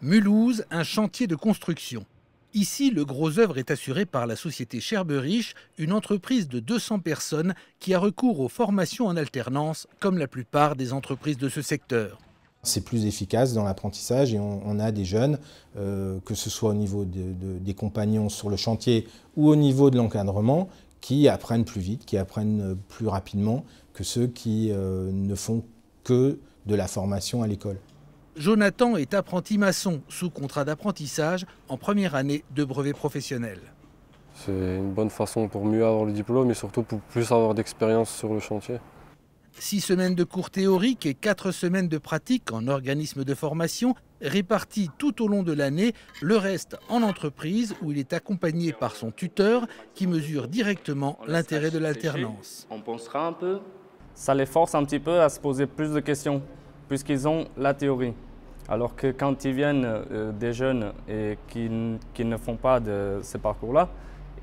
Mulhouse, un chantier de construction. Ici, le gros œuvre est assuré par la société Scherberich, une entreprise de 200 personnes qui a recours aux formations en alternance, comme la plupart des entreprises de ce secteur. C'est plus efficace dans l'apprentissage et on a des jeunes, que ce soit au niveau des compagnons sur le chantier ou au niveau de l'encadrement, qui apprennent plus vite, qui apprennent plus rapidement que ceux qui ne font que de la formation à l'école. Jonathan est apprenti maçon sous contrat d'apprentissage en première année de brevet professionnel. C'est une bonne façon pour mieux avoir le diplôme et surtout pour plus avoir d'expérience sur le chantier. 6 semaines de cours théoriques et 4 semaines de pratique en organisme de formation réparties tout au long de l'année, le reste en entreprise où il est accompagné par son tuteur qui mesure directement l'intérêt de l'alternance. On pensera un peu. Ça les force un petit peu à se poser plus de questions puisqu'ils ont la théorie. Alors que quand ils viennent des jeunes et qui ne font pas de ce parcours-là,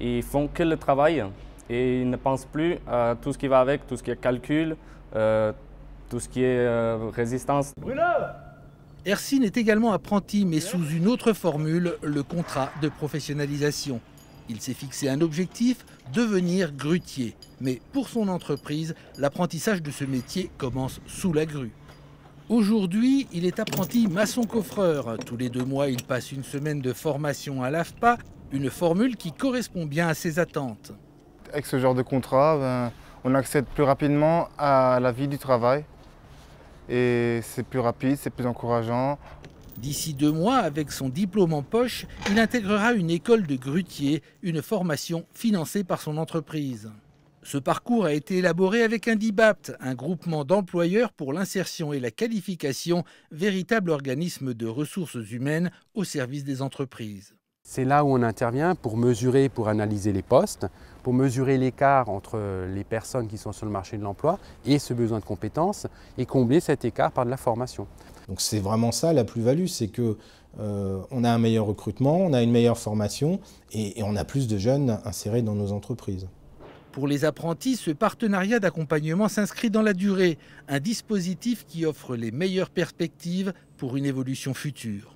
ils font que le travail et ils ne pensent plus à tout ce qui va avec, tout ce qui est calcul, tout ce qui est résistance. Hercine est également apprenti, mais sous une autre formule, le contrat de professionnalisation. Il s'est fixé un objectif, devenir grutier. Mais pour son entreprise, l'apprentissage de ce métier commence sous la grue. Aujourd'hui, il est apprenti maçon-coffreur. Tous les 2 mois, il passe une semaine de formation à l'AFPA, une formule qui correspond bien à ses attentes. Avec ce genre de contrat, on accède plus rapidement à la vie du travail. Et c'est plus rapide, c'est plus encourageant. D'ici 2 mois, avec son diplôme en poche, il intégrera une école de grutier, une formation financée par son entreprise. Ce parcours a été élaboré avec un DIBAPT, un groupement d'employeurs pour l'insertion et la qualification, véritable organisme de ressources humaines au service des entreprises. C'est là où on intervient pour mesurer, pour analyser les postes, pour mesurer l'écart entre les personnes qui sont sur le marché de l'emploi et ce besoin de compétences et combler cet écart par de la formation. Donc c'est vraiment ça la plus-value, c'est que on a un meilleur recrutement, on a une meilleure formation et on a plus de jeunes insérés dans nos entreprises. Pour les apprentis, ce partenariat d'accompagnement s'inscrit dans la durée, un dispositif qui offre les meilleures perspectives pour une évolution future.